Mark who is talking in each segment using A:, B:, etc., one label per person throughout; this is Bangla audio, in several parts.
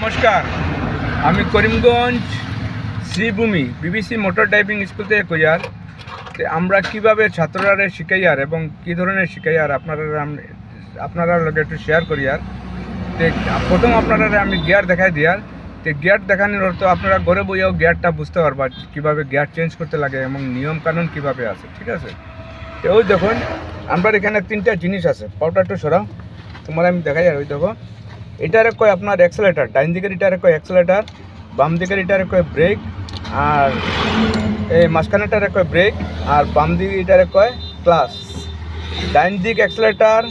A: নমস্কার, আমি Karimganj Sribhumi BBC motor driving school থেকে কইয়ার। আমরা কিভাবে ছাত্ররা শিখাইয়ার এবং কী ধরনের শিখাইয়ার আপনারা লগে একটু শেয়ার করিয়ার। প্রথম আপনারা আমি গিয়ার দেখাই দিয়ার। গিয়ার দেখানোর অর্থ আপনারা ঘরে বইয়াও গিয়ারটা বুঝতে পারবা কীভাবে গিয়ার চেঞ্জ করতে লাগে এবং নিয়ম কানুন কীভাবে আছে, ঠিক আছে। ওই দেখুন আমরা এখানে তিনটা জিনিস আছে, পাউটা একটু সরাও, তোমার আমি দেখাই। আর ওই দেখো, এটারে কয় আপনার অ্যাক্সেলেটার, ডাইন দিকের এটারে কয় অ্যাক্সেলেটার, বাম দিকের এটারে কয় ব্রেক, আর এই মাঝখানেটারে কয় ব্রেক, আর বাম দিকে এটারে কয় ক্লাস। ডাইন দিক অ্যাক্সেলেটার,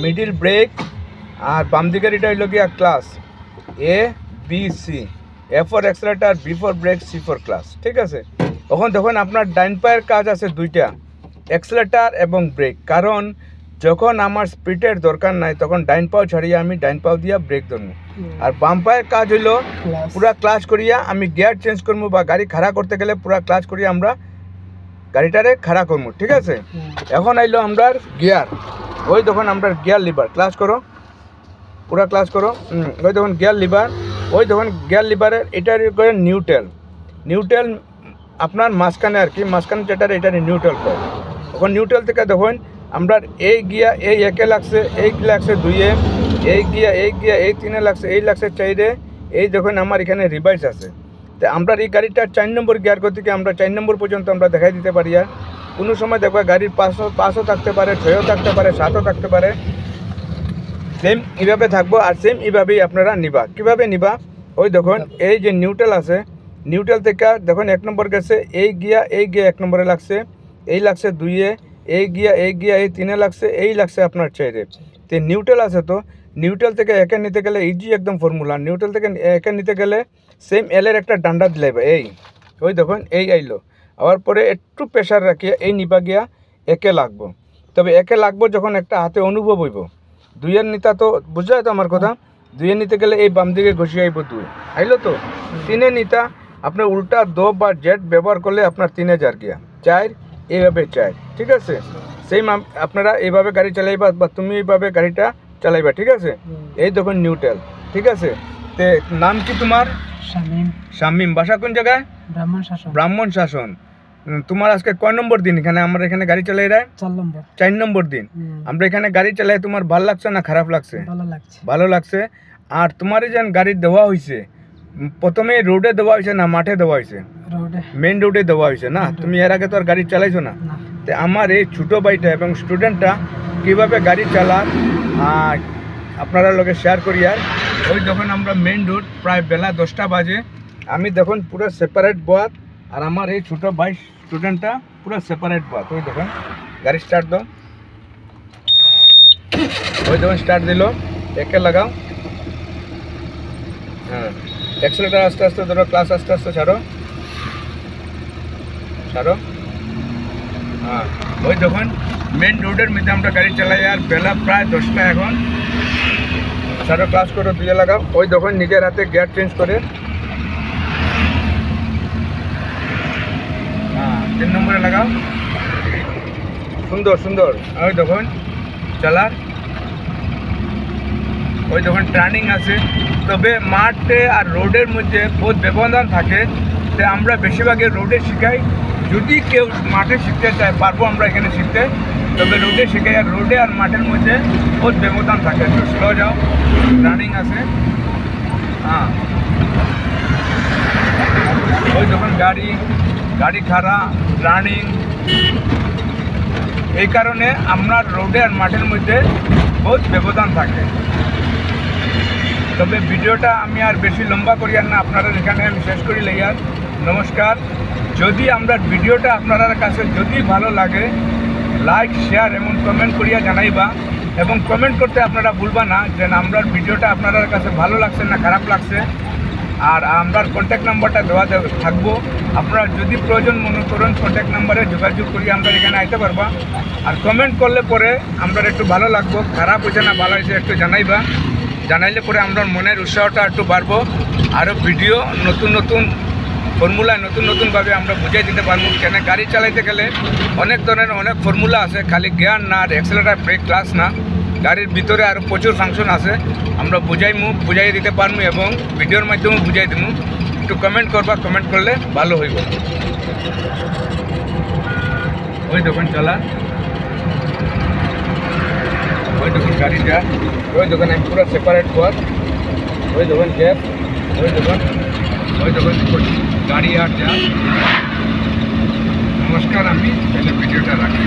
A: মিডিল ব্রেক, আর বাম দিকের এটা হইল গিয়া clutch. A B C, A for accelerator, B for brake, C for clutch, ঠিক আছে। তখন দেখুন আপনার ডাইন পায়ের কাজ আছে দুইটা, অ্যাক্সেলেটার এবং ব্রেক। কারণ যখন আমার স্পিডের দরকার নাই তখন ডাইন পাও ছাড়িয়ে আমি ডাইন পাও দিয়া ব্রেক ধরবো, আর বাম পায়ের কাজ হইল পুরা ক্লাচ করিয়া আমি গিয়ার চেঞ্জ করবো বা গাড়ি খাড়া করতে গেলে পুরা ক্লাচ করিয়া আমরা গাড়িটারে খাড়া করবো, ঠিক আছে। এখন আইলো আমরা গিয়ার। ওই তখন আমরা গিয়ার লিভার, ক্লাচ করো, পুরা ক্লাচ করো। ওই তখন গিয়ার লিভার, ওই তখন গিয়ার লিভারের এটার করে নিউট্রাল। নিউট্রাল আপনার মাঝখানে আর কি, মাঝখানে যেটার এটার নিউট্রাল করে। তখন নিউট্রাল থেকে দেখুন আমরা এই গিয়া এই একে লাগছে, এই লাগছে দুইয়ে, এই গিয়া এই তিনে লাগছে, এই লাগছে চাইরে, এই দেখুন আমার এখানে রিভাইস আছে। তো আমরা এই গাড়িটার 4 নম্বর গিয়ার গতিকে আমরা 4 নম্বর পর্যন্ত আমরা দেখাই দিতে পারি। আর কোনো সময় দেখবা গাড়ির 500 থাকতে পারে, 6ও থাকতে পারে, 7ও থাকতে পারে, সেম এইভাবে থাকবো। আর সেম এইভাবেই আপনারা নিবা। কীভাবে নিবা, ওই দেখুন এই যে নিউট্রাল আছে, নিউট্রাল থেকে দেখুন 1 নম্বর গেছে, এই গিয়া 1 নম্বরে লাগছে, এই লাগছে দুইয়ে, এই গিয়া এই তিনে লাগছে, এই লাগছে আপনার 4-এ। তো নিউট্রাল আছে, তো নিউট্রাল থেকে একে নিতে গেলে ইজি একদম ফর্মুলা। নিউট্রাল থেকে একে নিতে গেলে সেম এলের একটা ডান্ডা দিলে এই, ওই দেখুন এই আইলো। আবার পরে একটু প্রেশার রাখিয়ে এই নিবা গিয়া একে লাগবো। তবে একে লাগবো যখন একটা হাতে অনুভব হইব। 2-এর নিতা তো বুঝা তো আমার কথা, 2-এর নিতে গেলে এই বাম দিকে ঘষিয়ে আইব 2 আইলো। তো 3-এ নিতা আপনার উল্টা দো বা জেট ব্যবহার করলে আপনার 3-এ যার গিয়া 4, এইভাবে 4, ঠিক আছে। সেম আপনারা এইভাবে গাড়ি চালাইবা বা তুমি এইভাবে গাড়িটা চালাইবা, ঠিক আছে। এই দেখুন নিউট্রাল, ঠিক আছে। তে নাম কি তোমার? শামিম। বাসা কোন জায়গায়? ব্রাহ্মণ শাসন। তোমার আজকে কয় নম্বর দিন এখানে? আমরা এখানে গাড়ি চালাই রা 4 নম্বর দিন। আমরা এখানে গাড়ি চালাই, তোমার ভালো লাগছে না খারাপ লাগছে? ভালো লাগছে। আর তোমার এই যে গাড়ি দেওয়া হয়েছে, প্রথমে রোডে দেওয়া হয়েছে না মাঠে দেওয়া হয়েছে? মেন রোডে দেওয়া হয়েছে না? তুমি এর আগে তো আর গাড়ি চালাইছো না। তো আমার এই ছোটো ভাইটা এবং স্টুডেন্টটা কীভাবে গাড়ি চালান আপনারা লোকে শেয়ার করি। আর ওই যখন আমরা মেন রোড প্রায় বেলা 10টা বাজে, আমি দেখুন পুরো সেপারেট বাদ, আর আমার এই ছোটো ভাই স্টুডেন্টটা পুরো সেপারেট বাদ। ওই দেখুন গাড়ি স্টার্ট দাও, ওই দেখুন স্টার্ট দিল, একে লাগাও, হ্যাঁ অ্যাক্সেলেটার আস্তে আস্তে ধরো, ক্লাস আস্তে আস্তে ছাড়ো, হ্যাঁ। ওই দেখুন মেন রোডের মধ্যে আমরা গাড়ি চালাই, আর বেলা প্রায় 10টা এখন। ছাড়ো, ক্লাস করো, 2-এ লাগাও। ওই দেখুন নিজের হাতে গিয়ার চেঞ্জ করে, হ্যাঁ 3 নম্বরে লাগাও, সুন্দর সুন্দর। ওই দেখুন চালার, ওই দেখুন টার্নিং আছে। তবে মাঠে আর রোডের মধ্যে বহুত ব্যবধান থাকে। তো আমরা বেশিরভাগে রোডে শিখাই। যদি কেউ মাঠে শিখতে চায় পারবো আমরা এখানে শিখতে, তবে রোডে শিখাই। আর রোডে আর মাঠের মধ্যে বহুত ব্যবধান থাকে। তো স্লো যাও, টার্নিং আছে, হ্যাঁ। ওই দেখুন গাড়ি খাড়া, টার্নিং। এই কারণে আমরা রোডে আর মাঠের মধ্যে বহুত ব্যবধান থাকে। তবে ভিডিওটা আমি আর বেশি লম্বা করি আর না, আপনারা এখানে আমি শেষ করি লাইয়ার। নমস্কার। যদি আমরা ভিডিওটা আপনার কাছে যদি ভালো লাগে, লাইক শেয়ার এবং কমেন্ট করিয়া জানাইবা। এবং কমেন্ট করতে আপনারা ভুলবা না যে আমরা ভিডিওটা আপনার কাছে ভালো লাগছে না খারাপ লাগছে। আর আমরা কন্ট্যাক্ট নাম্বারটা দেওয়া থাকবো, আপনারা যদি প্রয়োজন মনে করেন কন্ট্যাক্ট নাম্বারে যোগাযোগ করিয়া আমরা এখানে আইতে পারবা। আর কমেন্ট করলে পরে আমরা একটু ভালো লাগবো, খারাপ হয়েছে না ভালো হয়েছে একটু জানাইলে পরে আমরা মনের উৎসাহটা একটু বাড়বো। আরও ভিডিও নতুন ফর্মুলায় নতুনভাবে আমরা বুঝিয়ে দিতে পারবো। কেন গাড়ি চালাইতে গেলে অনেক ধরনের অনেক ফর্মুলা আছে, খালি গিয়ার না, আর অ্যাক্সেলেটার ব্রেক ক্লাস না। গাড়ির ভিতরে আরও প্রচুর ফাংশন আছে, আমরা বুঝাই দিতে পারবো এবং ভিডিওর মাধ্যমে বুঝাই দেবো। একটু কমেন্ট করবা, কমেন্ট করলে ভালো হইব। ওই দোকান চালা, ওই দোকান গাড়িটা, ওই দোকান আমি পুরো সেপারেট কর, ওই দোকান ক্যাব, ওই দোকান গাড়ি আর যা। নমস্কার, আমি তাহলে ভিডিওটা রাখি।